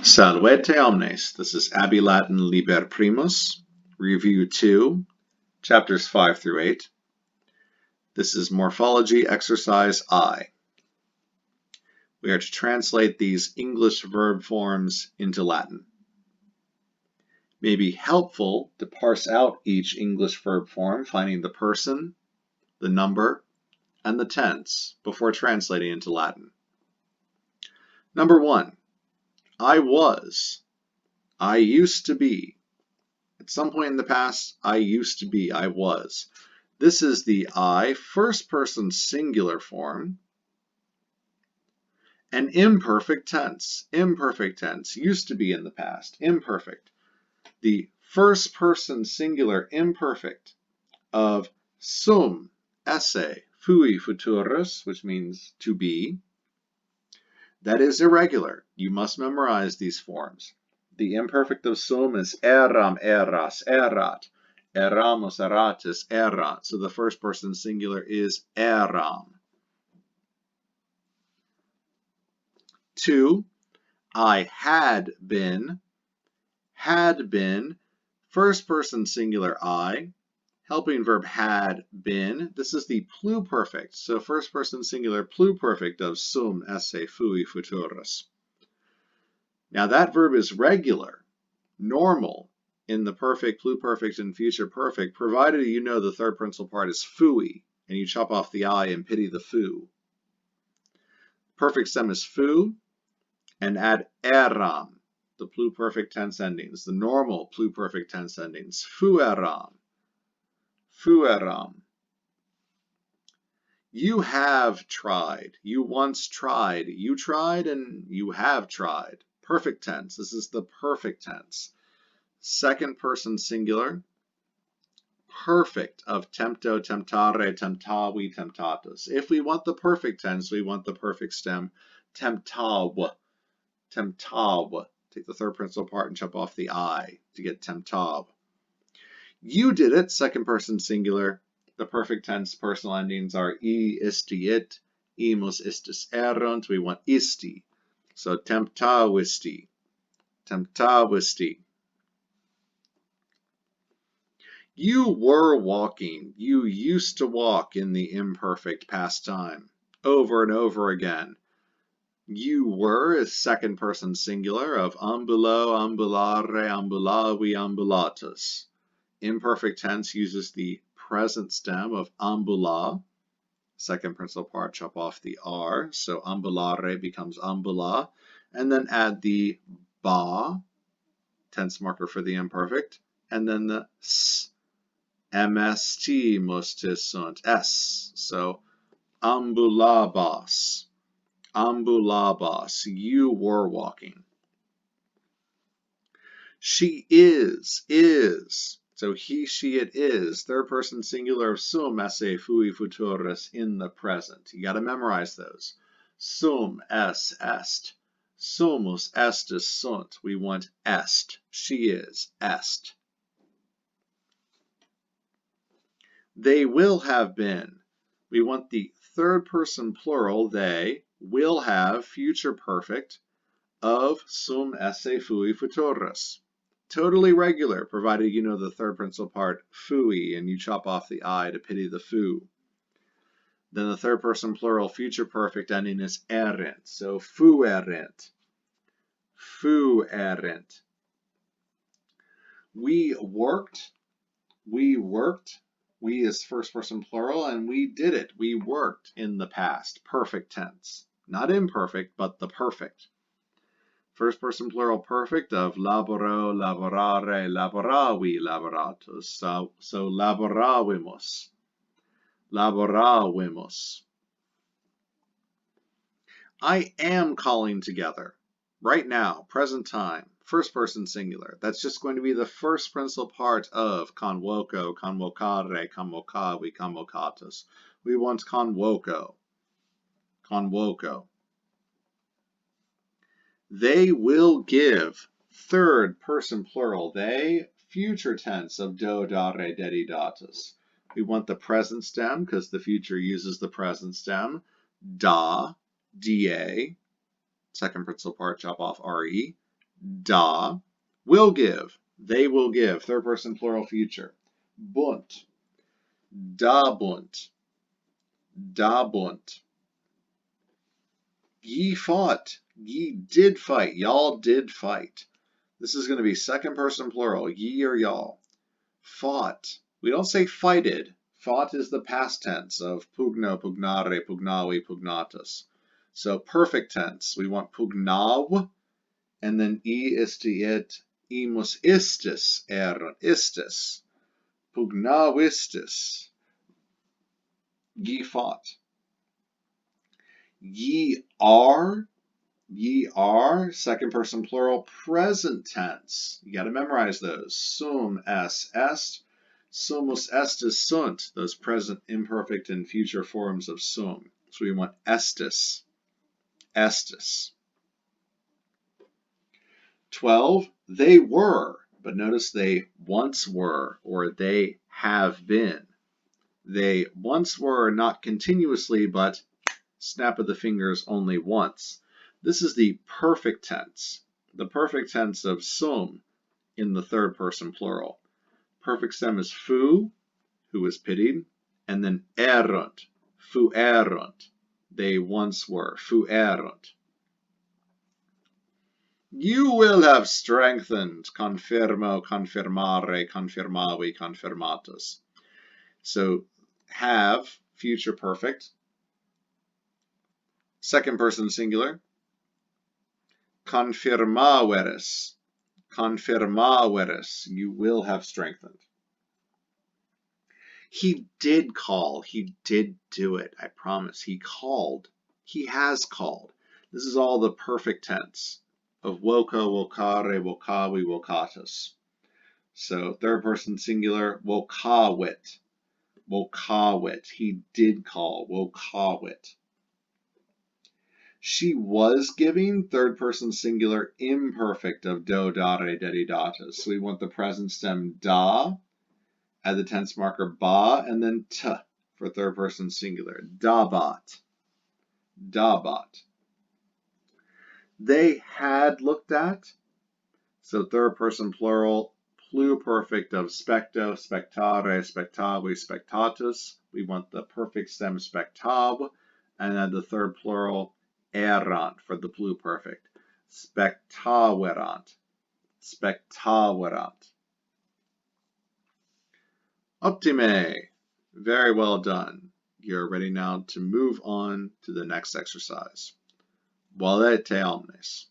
Salvete omnes. This is Abbey Latin Liber Primus, Review 2, chapters 5 through 8. This is Morphology Exercise I. We are to translate these English verb forms into Latin. It may be helpful to parse out each English verb form, finding the person, the number, and the tense before translating into Latin. Number 1. I was. I used to be. At some point in the past, I used to be, I was. This is the I, first person singular form. An imperfect tense. Imperfect tense. Used to be in the past. Imperfect. The first person singular imperfect of sum, esse, fui futurus, which means to be. That is irregular. You must memorize these forms. The imperfect of sum is eram, eras, erat. Eramos, eratis, erat. So the first person singular is eram. 2. I had been. Had been. First person singular I. Helping verb had been. This is the pluperfect. So first person singular pluperfect of sum, esse, fui, futurus. Now that verb is regular, normal, in the perfect, pluperfect, and future perfect, provided you know the third principal part is fui, and you chop off the I and pity the fu. Perfect stem is fu, and add eram, the pluperfect tense endings, the normal pluperfect tense endings. Fueram, fueram. You have tried. You once tried. You tried and you have tried. Perfect tense. This is the perfect tense. Second person singular. Perfect of tempto, temptare, temptavi, temptatus. If we want the perfect tense, we want the perfect stem. Temptav. Temptav. Take the third principal part and chop off the I to get temptav. You did it. Second person singular. The perfect tense personal endings are I, isti, it, imus, istis, erunt. We want isti. So temptavisti, temptavisti. You were walking. You used to walk in the imperfect past time. Over and over again. You were is second person singular of ambulo, ambulare, ambulavi, ambulatus. Imperfect tense uses the present stem of ambula. Second principal part, chop off the R, so ambulare becomes ambula, and then add the ba, tense marker for the imperfect, and then the s, mst mustis sunt, s, so ambulabas, ambulabas, you were walking. She is. So he, she, it is. Third person singular of sum, esse, fui, futurus in the present. You got to memorize those. Sum, es, est. Sumus, estis, sunt. We want est. She is, est. They will have been. We want the third person plural, they, will have, future perfect, of sum, esse, fui, futurus. Totally regular, provided you know the third principal part, fui, and you chop off the I to pity the fu. Then the third person plural future perfect ending is erent, so fuerent, fuerent. We worked, we is first person plural, and we did it, we worked in the past, perfect tense. Not imperfect, but the perfect. First person plural perfect of laboro, laborare, laboravi, laboratus. So laboravimus. Laboravimus. I am calling together. Right now, present time, first person singular. That's just going to be the first principal part of convoco, convocare, convocavi, convocatus. We want convoco. Convoco. They will give, third person plural, they, future tense of do, dare, dedi, datus. We want the present stem because the future uses the present stem. Da, da, second principal part, chop off re, Da, will give. They will give. Third person plural future. Bunt. Da bunt. Da bunt. Ye fought. Ye did fight. Y'all did fight. This is going to be second person plural. Ye or y'all. Fought. We don't say fighted. Fought is the past tense of pugno, pugnare, pugnavi, pugnatus. So perfect tense. We want pugnav, and then e istiet, imus istis, erat istis. Pugnavistis. Ye fought. Ye are, second person plural, present tense. You got to memorize those. Sum es est, sumus estis sunt, those present, imperfect, and future forms of sum. So we want estis, estis. 12, they were, but notice they once were, or they have been. They once were, not continuously, but snap of the fingers only once. This is the perfect tense. The perfect tense of sum in the third person plural. Perfect stem is fu, who is pitied, and then erunt, fu erunt. They once were, fu erunt. You will have strengthened, confirmo, confirmare, confirmavi, confirmatus. So have, future perfect. Second person singular. Confirmaveris. Confirmaveris. You will have strengthened. He did call. He did do it. I promise. He called. He has called. This is all the perfect tense of voca, vocare, vocavi, vocatus. So third person singular, vocavit. Vocavit. He did call. Vocavit. She was giving, third person singular, imperfect of do, dare, dedi, datus. So we want the present stem da, add the tense marker ba, and then t for third person singular. Dabat. Dabat. They had looked at, so third person plural, pluperfect of specto, spectare, spectavi, spectatus. We want the perfect stem spectab, and then the third plural, erant for the pluperfect. Spectaverant. Spectaverant. Optime. Very well done. You're ready now to move on to the next exercise. Valete omnes.